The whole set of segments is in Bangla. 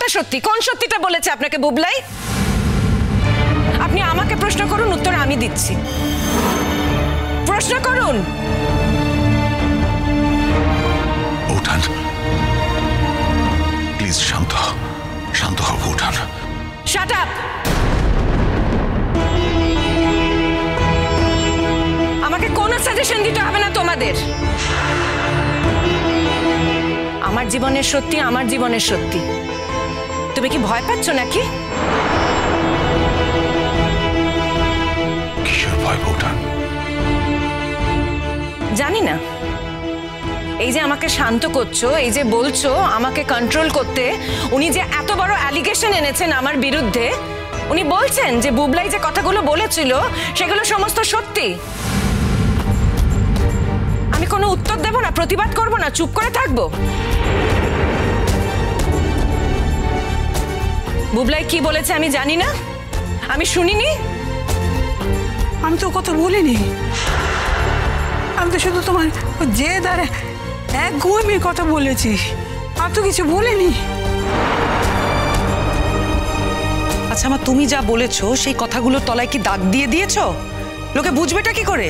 কথা সত্যি? কোন সত্যিটা বলেছে আপনাকে বুবলাই? আপনি আমাকে প্রশ্ন করুন, উত্তর আমি দিচ্ছি। প্রশ্ন করুন। উঠান, প্লিজ শান্ত হও, উঠান। Shut up. আমাকে কোনো সাজেশন দিতে হবে না তোমাদের। আমার জীবনের সত্যি আমার জীবনের সত্যি। তুমি কি ভয় পাচ্ছ নাকি? কিসের ভয় উঠান? জানি না। এই যে আমাকে শান্ত করছো, এই যে বলছো আমাকে কন্ট্রোল করতে, উনি যে এত বড় অ্যালিগেশন এনেছেন আমার বিরুদ্ধে, উনি বলছেন যে বুবলাই যে কথাগুলো বলেছিল সেগুলো সমস্ত সত্যি। আমি কোনো উত্তর দেব না, প্রতিবাদ করব না, চুপ করে থাকবো? বুবলাই কি বলেছে আমি জানি না, আমি শুনিনি। আমি তো কথা বলিনি, আমি তো শুধু তোমার যে দ্বারা এক ঘুমিয়ে কথা বলেছি, আর তো কিছু বলিনি। আচ্ছা মা, তুমি যা বলেছো সেই কথাগুলোর তলায় কি দাগ দিয়ে দিয়েছো? লোকে বুঝবেটা কি করে?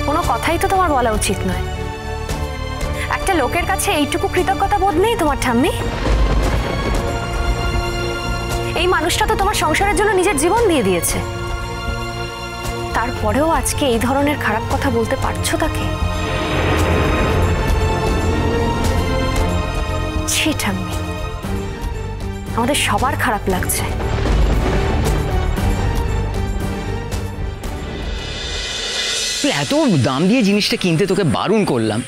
কোনো কথাই তো তোমার বলা উচিত নয়। একটা লোকের কাছে এইটুকু কৃতজ্ঞতা বোধ নেই তোমার ঠাম্মি? এই মানুষটা তো তোমার সংসারের জন্য নিজের জীবন দিয়ে দিয়েছে, তারপরেও আজকে এই ধরনের খারাপ কথা বলতে পারছো তাকে? ছি ঠাম্মি, আমাদের সবার খারাপ লাগছে। তুই এত দাম দিয়ে জিনিসটা কিনতে তোকে বারণ করলাম,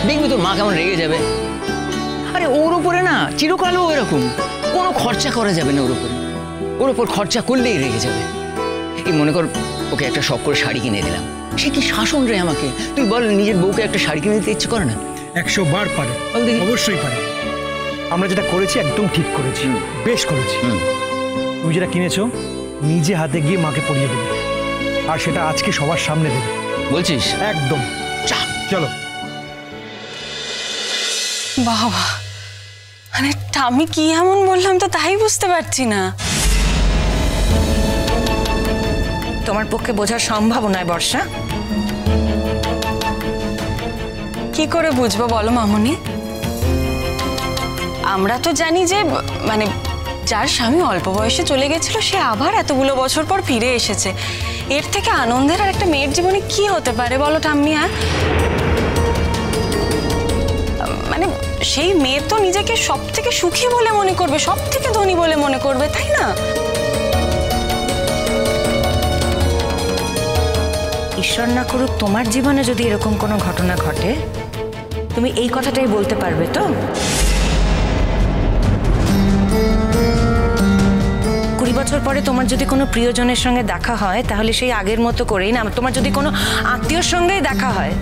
দেখবি তোর মা কেমন রেগে যাবে। আরে ওর ওপরে না চিরকালও এরকম, কোনো খরচা করা যাবে না ওর ওপর খরচা করলেই রেগে যাবে। এই মনে কর ওকে একটা শখ করে শাড়ি কিনে দিলাম, সে কি শাসন রে আমাকে? তুই বল, নিজের বউকে একটা শাড়ি কিনে দিতে ইচ্ছে করে না? 100 বার পারে, অবশ্যই পারে। আমরা যেটা করেছি একদম ঠিক করেছি, বেশ করেছি। তুমি যেটা কিনেছো নিজে হাতে গিয়ে মাকে পরিয়ে দেবে, আর সেটা আজকে সবার সামনে দেবে। বলছিস? একদম। চলো। বাবা, মানে আমি কি এমন বললাম তো তাই বুঝতে পারছি না। তোমার পক্ষে বোঝা সম্ভব নয় বর্ষা। কি করে বুঝবো বলো মামুনি? আমরা তো জানি যে মানে যার স্বামী অল্প বয়সে চলে গেছিল সে আবার এতগুলো বছর পর ফিরে এসেছে। এর থেকে আনন্দের আর একটা মেয়ের জীবনে কি হতে পারে বলো ঠাম্মি? মানে সেই মেয়ে তো নিজেকে সব থেকে সুখী বলে মনে করবে, সব থেকে ধনী বলে মনে করবে, তাই না? ঈশ্বর না করুক তোমার জীবনে যদি এরকম কোনো ঘটনা ঘটে, তুমি এই কথাটাই বলতে পারবে তো? 20 বছর পরে তোমার যদি কোনো প্রিয়জনের সঙ্গে দেখা হয়, তাহলে সেই আগের মতো করেই না। তোমার যদি কোনো আত্মীয়র সঙ্গেই দেখা হয়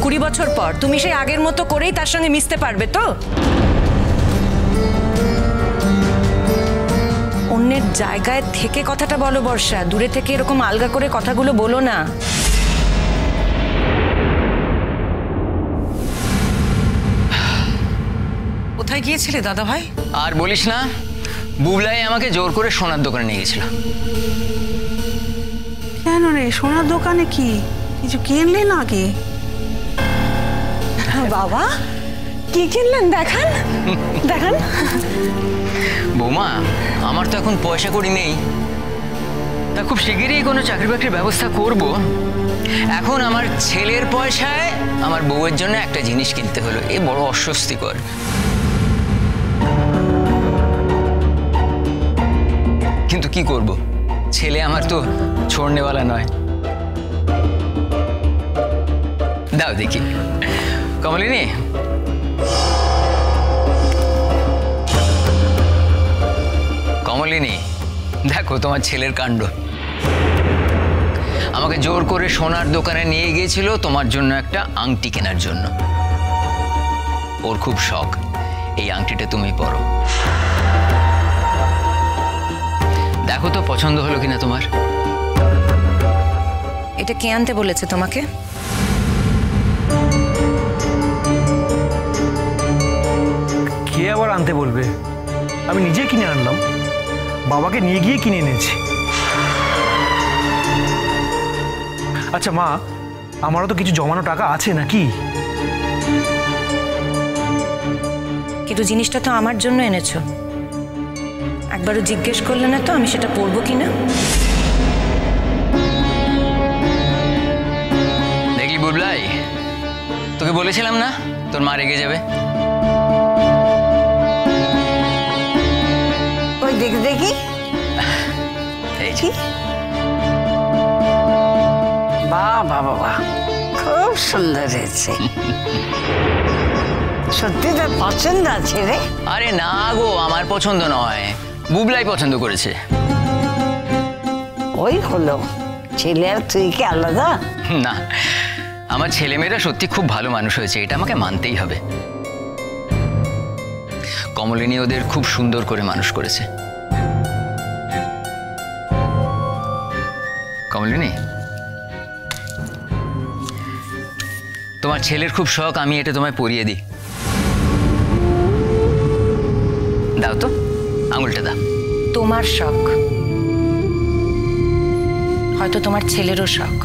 20 বছর পর, তুমি সেই আগের মতো করেই তার সঙ্গে মিশতে পারবে তো? অন্যের জায়গায় থেকে কথাটা বলো বর্ষা, দূরে থেকে এরকম আলগা করে কথাগুলো বলো না। কোথায় গিয়েছিলে দাদা ভাই? আর বলিস না, বুবলাই আমাকে জোর করে সোনার দোকানে নিয়ে গেছিল। কেন রে, সোনার দোকানে কি কিছু কিনলি নাকি? বাবা কি কিনলেন দেখান দেখান। বৌমা, আমার তো এখন পয়সা কড়ি নেই, তা খুব শিগগিরই কোনো চাকরি বাকরির ব্যবস্থা করব। এখন আমার ছেলের পয়সায় আমার বউয়ের জন্য একটা জিনিস কিনতে হলো, এ বড় অস্বস্তিকর। কিন্তু কি করব, ছেলে আমার তো छोड़नेवाला নয়। দাও দেখি কমলিনী। কমলিনী, দেখো তোমার ছেলের কাণ্ড। আমাকে জোর করে সোনার দোকানে নিয়ে গিয়েছিল তোমার জন্য একটা আংটি কেনার জন্য। ওর খুব শখ, এই আংটিটা তুমি পরো, দেখো তো পছন্দ হলো কিনা তোমার। এটা কে আনতে বলেছে তোমাকে? কে আনতে বলবে? আমি নিজে কিনে আনলাম, বাবাকে নিয়ে গিয়ে কিনে এনেছি। আচ্ছা মা, আমারও তো কিছু জমানো টাকা আছে নাকি? কিন্তু জিনিসটা তো আমার জন্য এনেছো, একবারও জিজ্ঞেস করলে না তো আমি সেটা পরবো কিনা। দেখলি বুবলাই, তোকে বলেছিলাম না তোর মা রেগে যাবে। ওই দেখি দেখি। এই যে। বাহ বাহ বাহ, খুব সুন্দর হয়েছে। সত্যি তোর পছন্দ আছে রে? আরে না গো, আমার পছন্দ নয়, বুবলাই পছন্দ করেছে। ওই হলো, ছেলে আর তুই কি আলাদা? না, আমার ছেলেমেয়েরা সত্যি খুব ভালো মানুষ হয়েছে, এটা আমাকে মানতেই হবে। কমলিনী ওদের খুব সুন্দর করে মানুষ করেছে। কমলিনী, তোমার ছেলের খুব শখ আমি এটা তোমায় পরিয়ে দিই। দাও তো, আঙুলটা দাও। তোমার শখ, হয়তো তোমার ছেলেরও শখ,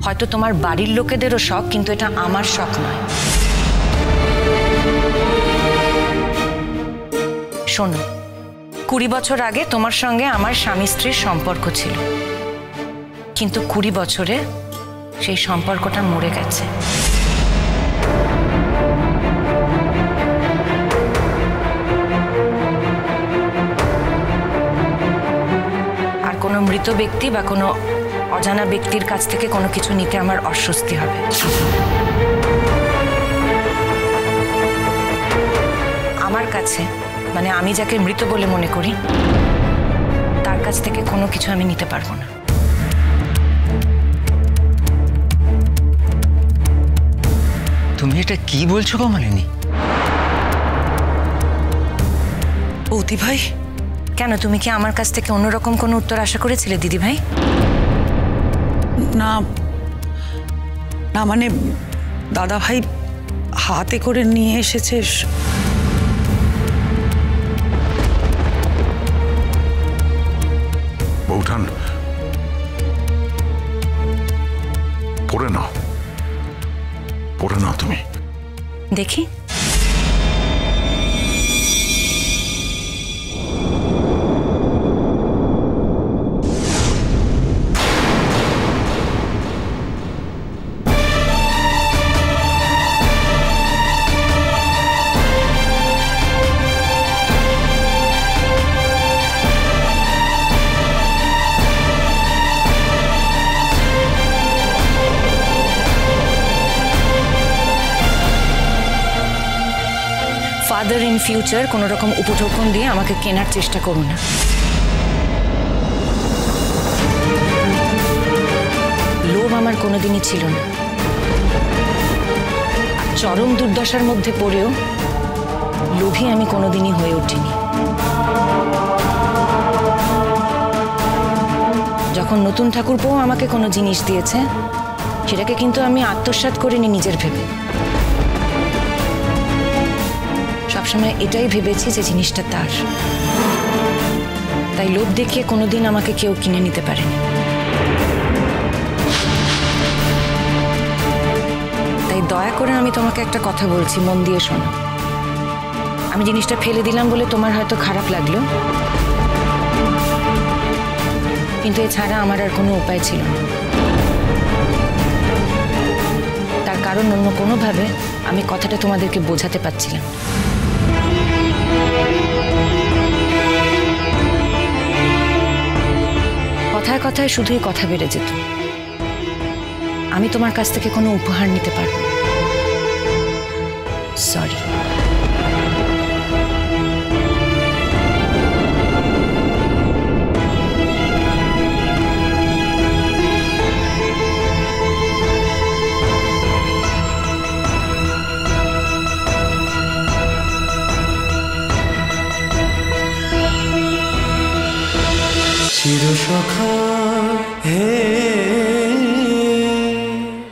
হয়তো তোমার বাড়ির লোকেদেরও শখ, কিন্তু এটা আমার শখ নয়। শোনো, 20 বছর আগে তোমার সঙ্গে আমার স্বামী স্ত্রীর সম্পর্ক ছিল, কিন্তু 20 বছরে সেই সম্পর্কটা মরে গেছে। আর কোনো মৃত ব্যক্তি বা কোনো অজানা ব্যক্তির কাছ থেকে কোনো কিছু নিতে আমার অস্বস্তি হবে। আমার কাছে, মানে আমি যাকে মৃত বলে মনে করি, তার কাছ থেকে কোনো কিছু আমি নিতে পারবো না। তুমি এটা কি বলছো কমলিনী? বৌদি ভাই, কেন, তুমি কি আমার কাছ থেকে অন্যরকম কোনো উত্তর আশা করেছিলে দিদি ভাই? না না, মানে দাদা ভাই হাতে করে নিয়ে এসেছে। বৌঠান, পড়ে নাও, পড়ে নাও তুমি। দেখি। ফাদার ইন ফিউচার কোনো রকম উপঢৌকন দিয়ে আমাকে কেনার চেষ্টা করো না। লোভ আমার কোনোদিনই ছিল না, চরম দুর্দশার মধ্যে পড়েও লোভী আমি কোনোদিনই হয়ে উঠিনি। যখন নতুন ঠাকুরপো আমাকে কোনো জিনিস দিয়েছে, সেটাকে কিন্তু আমি আত্মসাৎ করিনি নিজের ভেবে। সবসময় এটাই ভেবেছি যে জিনিসটা তার, তাই লোভ দেখিয়ে কোনোদিন আমাকে কেউ কিনে নিতে পারেনি। তাই দয়া করে আমি তোমাকে একটা কথা বলছি, মন দিয়ে শোনো। আমি জিনিসটা ফেলে দিলাম বলে তোমার হয়তো খারাপ লাগলো, কিন্তু এছাড়া আমার আর কোনো উপায় ছিল না। তার কারণ অন্য কোনোভাবে আমি কথাটা তোমাদেরকে বোঝাতে পারছিলাম। কথায় কথায় শুধুই কথা বেড়ে যেত। আমি তোমার কাছ থেকে কোনো উপহার নিতে পারবো না। সরি।